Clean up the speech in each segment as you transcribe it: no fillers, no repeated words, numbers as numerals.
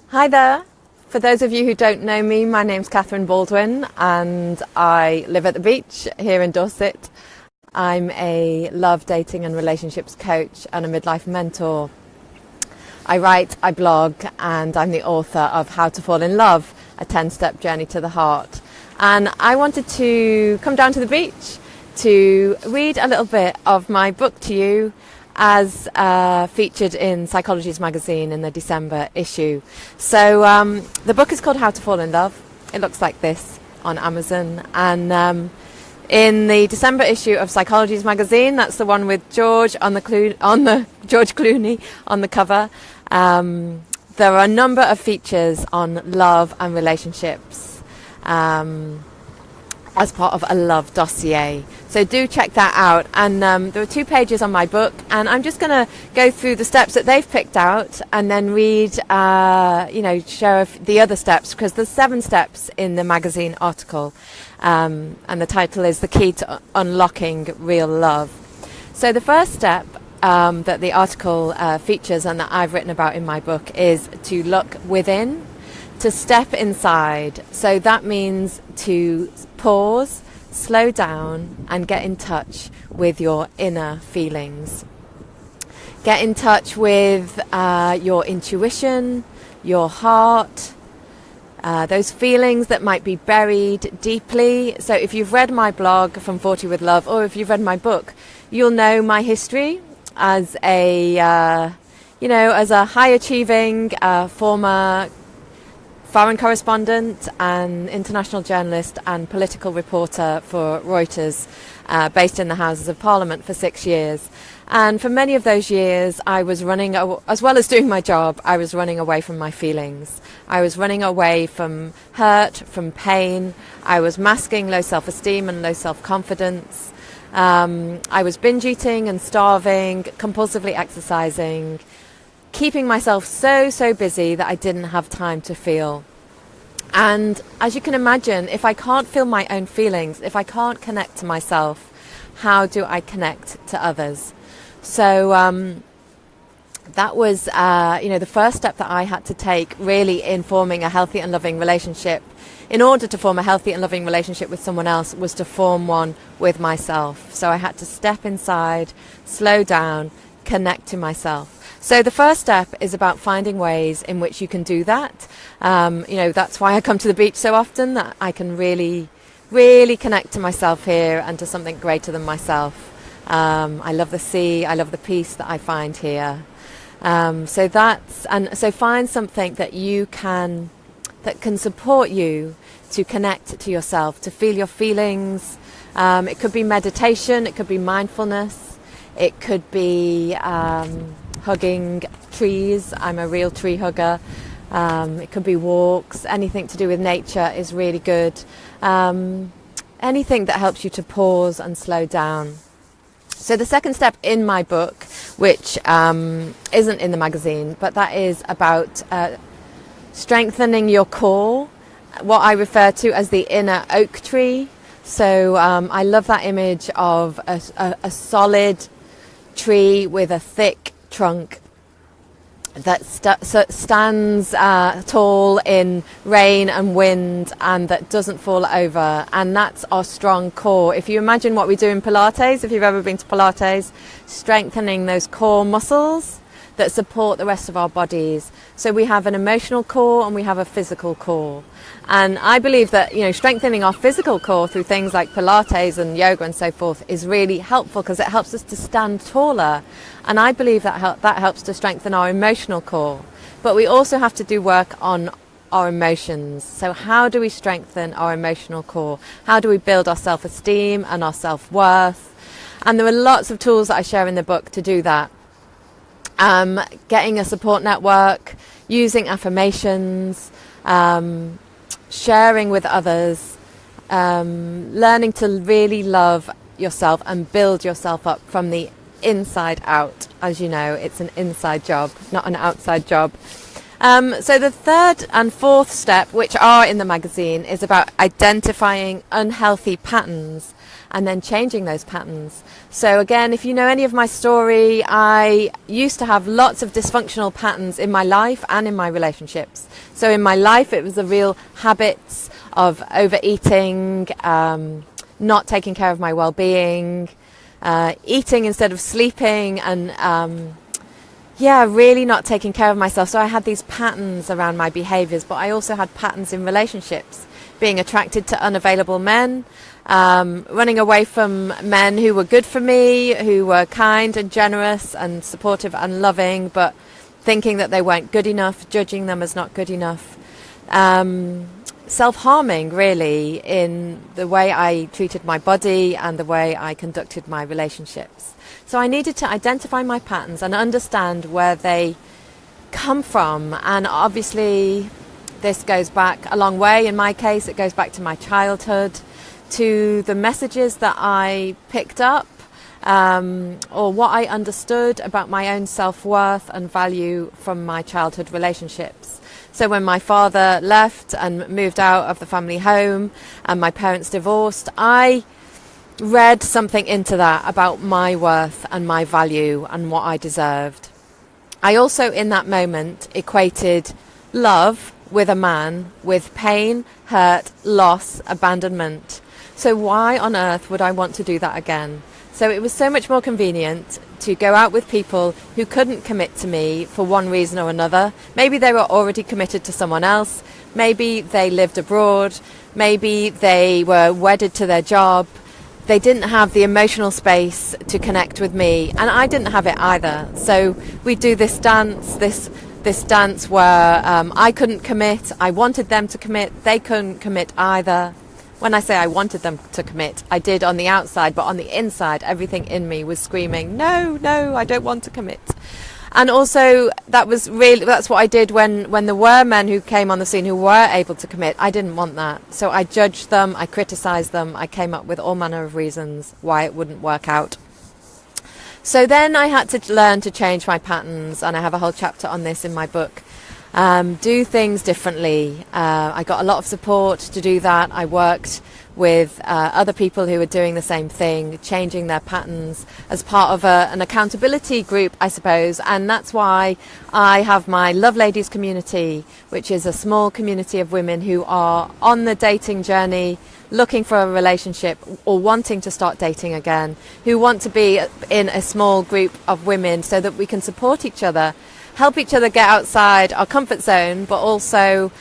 Hi there. For those of you who don't know me, my name's Catherine Baldwin and I live at the beach here in Dorset. I'm a love, dating and relationships coach and a midlife mentor. I write, I blog, and I'm the author of How to Fall in Love, a 10-step journey to the heart. And I wanted to come down to the beach to read a little bit of my book to you as featured in Psychologies magazine in the December issue. So the book is called How to Fall in Love. It looks like this on Amazon. And in the December issue of Psychologies magazine, that's the one with George George Clooney on the cover. There are a number of features on love and relationships as part of a love dossier. So do check that out. And there are 2 pages on my book, and I'm just going to go through the steps that they've picked out and then read, share the other steps, because there's 7 steps in the magazine article. And the title is The Key to Unlocking Real Love. So the first step that the article features and that I've written about in my book is to look within, to step inside. So that means to pause, slow down and get in touch with your inner feelings. Get in touch with your intuition, your heart, those feelings that might be buried deeply. So if you've read my blog From 40 with Love, or if you've read my book, you'll know my history as a high achieving former foreign correspondent and international journalist and political reporter for Reuters, based in the Houses of Parliament for 6 years. And for many of those years, I was running, as well as doing my job, I was running away from my feelings. I was running away from hurt, from pain. I was masking low self-esteem and low self-confidence. I was binge eating and starving, compulsively exercising, keeping myself so busy that I didn't have time to feel. And as you can imagine, if I can't feel my own feelings, if I can't connect to myself, how do I connect to others? So that was the first step that I had to take really in forming a healthy and loving relationship. In order to form a healthy and loving relationship with someone else was to form one with myself. So I had to step inside, slow down, connect to myself. So the first step is about finding ways in which you can do that. That's why I come to the beach so often, that I can really connect to myself here and to something greater than myself. I love the sea. I love the peace that I find here. So find something that can support you to connect to yourself, to feel your feelings. It could be meditation. It could be mindfulness. It could be hugging trees. I'm a real tree hugger. It could be walks. Anything to do with nature is really good. Anything that helps you to pause and slow down. So the second step in my book, which isn't in the magazine, but that is about strengthening your core, what I refer to as the inner oak tree. So I love that image of a solid tree with a thick trunk that stands tall in rain and wind and that doesn't fall over, and that's our strong core. If you imagine what we do in Pilates, if you've ever been to Pilates, strengthening those core muscles that support the rest of our bodies. So we have an emotional core and we have a physical core. And I believe that, strengthening our physical core through things like Pilates and yoga and so forth is really helpful because it helps us to stand taller. And I believe that that helps to strengthen our emotional core. But we also have to do work on our emotions. So how do we strengthen our emotional core? How do we build our self-esteem and our self-worth? And there are lots of tools that I share in the book to do that. Getting a support network, using affirmations, sharing with others, learning to really love yourself and build yourself up from the inside out. As you know, it's an inside job, not an outside job. So the third and fourth step, which are in the magazine, is about identifying unhealthy patterns and then changing those patterns. So again, if you know any of my story, I used to have lots of dysfunctional patterns in my life and in my relationships. So in my life, it was the real habits of overeating, not taking care of my well-being, eating instead of sleeping, and really not taking care of myself. So I had these patterns around my behaviors, but I also had patterns in relationships, being attracted to unavailable men, running away from men who were good for me, who were kind and generous and supportive and loving, but thinking that they weren't good enough, judging them as not good enough. Self-harming, really, in the way I treated my body and the way I conducted my relationships. So I needed to identify my patterns and understand where they come from. And obviously, this goes back a long way. In my case, it goes back to my childhood, to the messages that I picked up, or what I understood about my own self-worth and value from my childhood relationships. So when my father left and moved out of the family home and my parents divorced, I read something into that about my worth and my value and what I deserved. I also, in that moment, equated love with a man with pain, hurt, loss, abandonment. So why on earth would I want to do that again? So it was so much more convenient to go out with people who couldn't commit to me for one reason or another. Maybe they were already committed to someone else. Maybe they lived abroad. Maybe they were wedded to their job. They didn't have the emotional space to connect with me, and I didn't have it either. So we do this dance, this dance where I couldn't commit. I wanted them to commit. They couldn't commit either. When I say I wanted them to commit, I did on the outside, but on the inside, everything in me was screaming, no, I don't want to commit. And also, that's what I did when there were men who came on the scene who were able to commit. I didn't want that. So I judged them, I criticized them, I came up with all manner of reasons why it wouldn't work out. So then I had to learn to change my patterns, and I have a whole chapter on this in my book. Do things differently. I got a lot of support to do that. I worked with other people who were doing the same thing, changing their patterns as part of an accountability group, I suppose. And that's why I have my Love Ladies community, which is a small community of women who are on the dating journey, looking for a relationship or wanting to start dating again, who want to be in a small group of women so that we can support each other, help each other get outside our comfort zone, but also,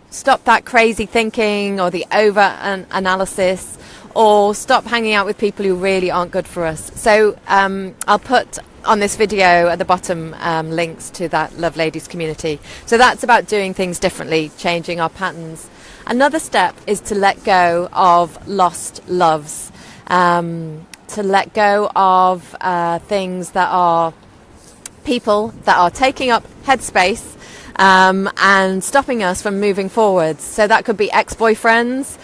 stop that crazy thinking or the over-analysis, or stop hanging out with people who really aren't good for us. So I'll put on this video at the bottom links to that Love Ladies community. So that's about doing things differently, changing our patterns. Another step is to let go of lost loves, to let go of things that are people that are taking up headspace and stopping us from moving forwards. So that could be ex-boyfriends,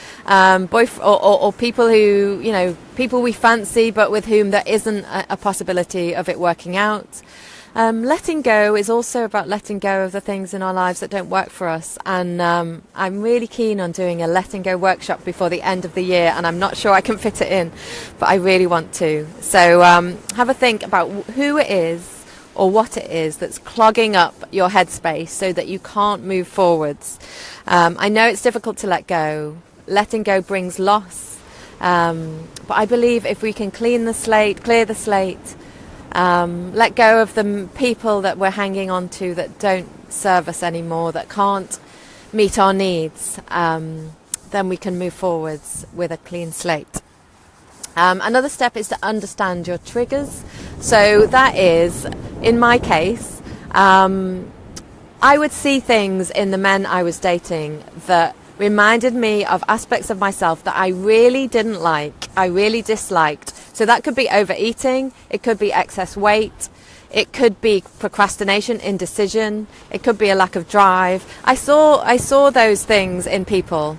or people who, people we fancy but with whom there isn't a possibility of it working out. Letting go is also about letting go of the things in our lives that don't work for us, and I'm really keen on doing a letting go workshop before the end of the year, and I'm not sure I can fit it in, but I really want to. So have a think about who it is or what it is that's clogging up your headspace so that you can't move forwards. I know it's difficult to let go. Letting go brings loss, but I believe if we can clear the slate, let go of the people that we're hanging on to that don't serve us anymore, that can't meet our needs, then we can move forwards with a clean slate. Another step is to understand your triggers. So that is, in my case, I would see things in the men I was dating that reminded me of aspects of myself that I really didn't like, I really disliked. So that could be overeating, it could be excess weight, it could be procrastination, indecision, it could be a lack of drive. I saw those things in people,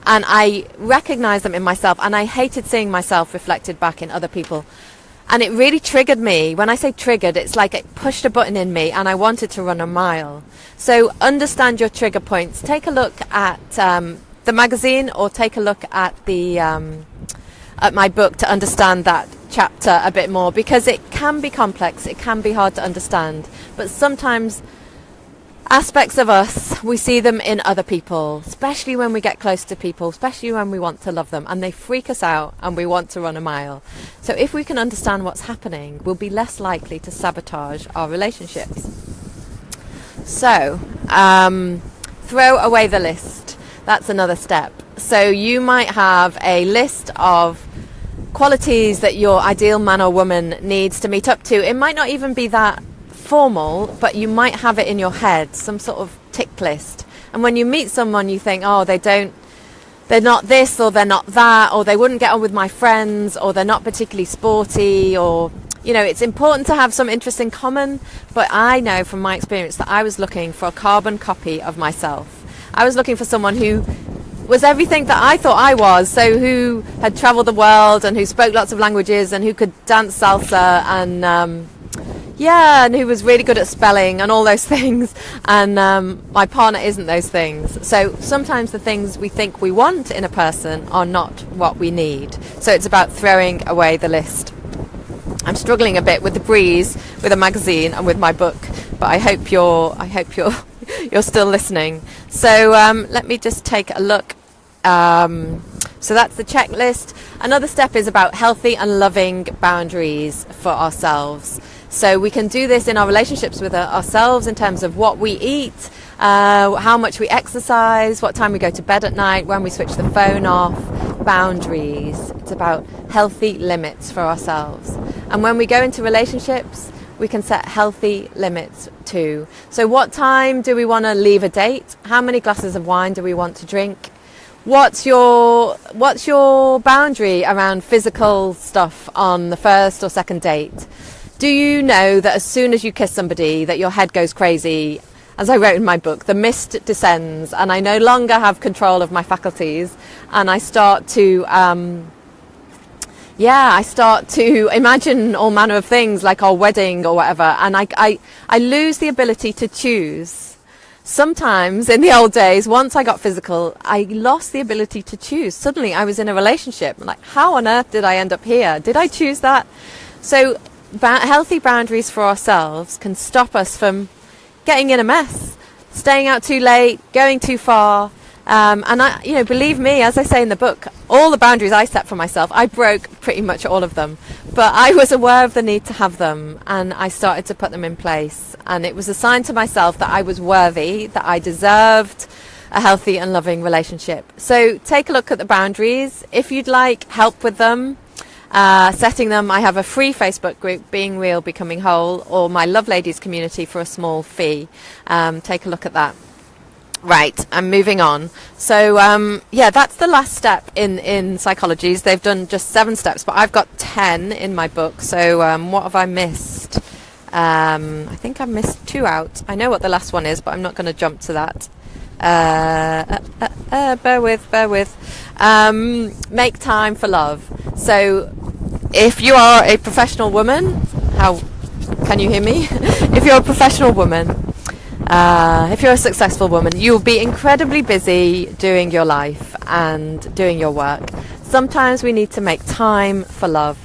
and I recognized them in myself, and I hated seeing myself reflected back in other people. And it really triggered me. When I say triggered, it's like it pushed a button in me and I wanted to run a mile. So understand your trigger points. Take a look at the magazine, or take a look at the at my book to understand that chapter a bit more, because it can be complex, it can be hard to understand, but sometimes aspects of us, we see them in other people, especially when we get close to people, especially when we want to love them, and they freak us out and we want to run a mile. So if we can understand what's happening, we'll be less likely to sabotage our relationships. So throw away the list. That's another step. So you might have a list of qualities that your ideal man or woman needs to meet up to. It might not even be that formal, but you might have it in your head, some sort of tick list. And when you meet someone, you think, oh, they're not this, or they're not that, or they wouldn't get on with my friends, or they're not particularly sporty, or, you know, it's important to have some interest in common. But I know from my experience that I was looking for a carbon copy of myself. I was looking for someone who was everything that I thought I was, so who had traveled the world and who spoke lots of languages and who could dance salsa and and who was really good at spelling and all those things. And my partner isn't those things. So sometimes the things we think we want in a person are not what we need. So it's about throwing away the list. I'm struggling a bit with the breeze, with a magazine and with my book, but I hope you're you're still listening. So let me just take a look. So that's the checklist. Another step is about healthy and loving boundaries for ourselves. So we can do this in our relationships with ourselves in terms of what we eat, how much we exercise, what time we go to bed at night, when we switch the phone off. Boundaries. It's about healthy limits for ourselves. And when we go into relationships, we can set healthy limits too. So what time do we want to leave a date? How many glasses of wine do we want to drink? What's your boundary around physical stuff on the first or second date? Do you know that as soon as you kiss somebody that your head goes crazy? As I wrote in my book, the mist descends and I no longer have control of my faculties, and I start to imagine all manner of things like our wedding or whatever, and I lose the ability to choose. Sometimes in the old days, once I got physical, I lost the ability to choose. Suddenly I was in a relationship. I'm like, how on earth did I end up here? Did I choose that? So healthy boundaries for ourselves can stop us from getting in a mess, staying out too late, going too far. And I, believe me, as I say in the book, all the boundaries I set for myself, I broke pretty much all of them. But I was aware of the need to have them, and I started to put them in place. And it was a sign to myself that I was worthy, that I deserved a healthy and loving relationship. So take a look at the boundaries. If you'd like help with them, setting them, I have a free Facebook group, Being Real, Becoming Whole, or my Love Ladies community for a small fee. Take a look at that. Right, I'm moving on. So, that's the last step in Psychologies. They've done just 7 steps, but I've got 10 in my book. So what have I missed? I think I've missed 2 out. I know what the last one is, but I'm not going to jump to that. Bear with. Make time for love. So if you are a professional woman, can you hear me? If you're a professional woman, if you're a successful woman, you'll be incredibly busy doing your life and doing your work. Sometimes we need to make time for love.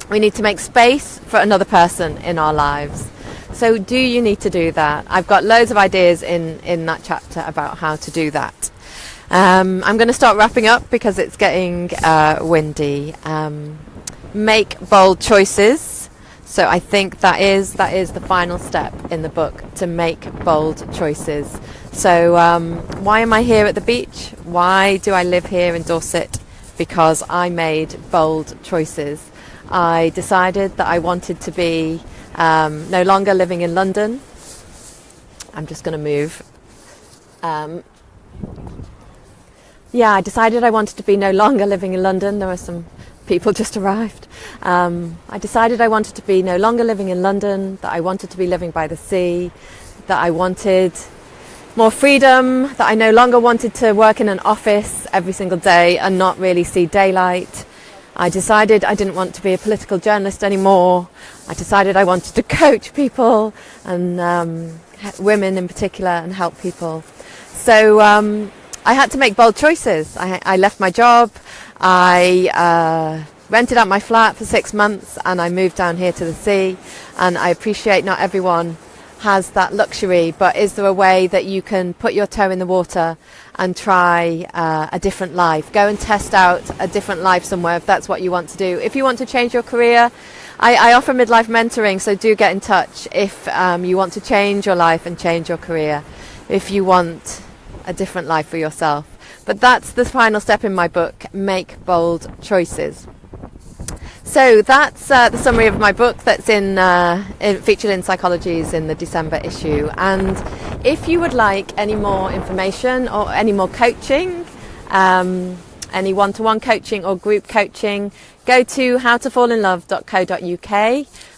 We need to make space for another person in our lives. So do you need to do that? I've got loads of ideas in that chapter about how to do that. I'm going to start wrapping up because it's getting windy. Make bold choices. So I think that is the final step in the book, to make bold choices. So why am I here at the beach? Why do I live here in Dorset? Because I made bold choices. I decided that I wanted to be no longer living in London. I'm just going to move. I decided I wanted to be no longer living in London. There were some people just arrived. I decided I wanted to be no longer living in London, that I wanted to be living by the sea, that I wanted more freedom, that I no longer wanted to work in an office every single day and not really see daylight. I decided I didn't want to be a political journalist anymore. I decided I wanted to coach people and women in particular and help people. So I had to make bold choices. I left my job. I rented out my flat for 6 months and I moved down here to the sea. And I appreciate not everyone has that luxury, but is there a way that you can put your toe in the water and try a different life? Go and test out a different life somewhere if that's what you want to do. If you want to change your career, I offer midlife mentoring, so do get in touch if you want to change your life and change your career, if you want a different life for yourself. But that's the final step in my book, Make Bold Choices. So that's the summary of my book that's featured in Psychologies in the December issue. And if you would like any more information or any more coaching, any one-to-one coaching or group coaching, go to howtofallinlove.co.uk.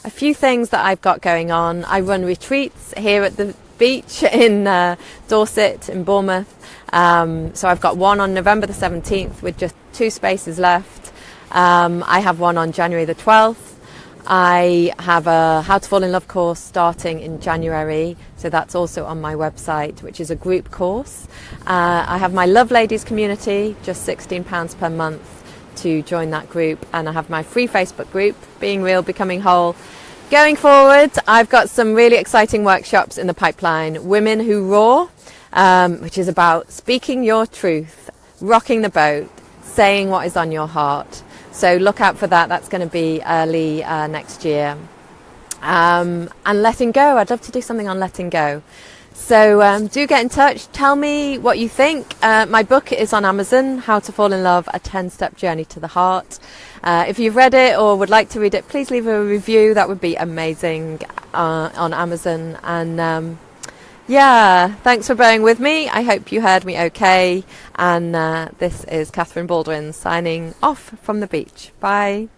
A few things that I've got going on. I run retreats here at the beach in Dorset in Bournemouth. So I've got one on November the 17th with just 2 spaces left. I have one on January the 12th. I have a How to Fall in Love course starting in January, so that's also on my website, which is a group course. I have my Love Ladies community, just £16 per month to join that group, and I have my free Facebook group, Being Real, Becoming Whole. Going forward, I've got some really exciting workshops in the pipeline. Women Who Roar, which is about speaking your truth, rocking the boat, saying what is on your heart. So look out for that. That's going to be early next year. And letting go. I'd love to do something on letting go. So do get in touch. Tell me what you think. My book is on Amazon, How to Fall in Love, a 10-Step Journey to the Heart. If you've read it or would like to read it, please leave a review. That would be amazing on Amazon. And yeah, thanks for bearing with me. I hope you heard me okay. And this is Catherine Baldwin signing off from the beach. Bye.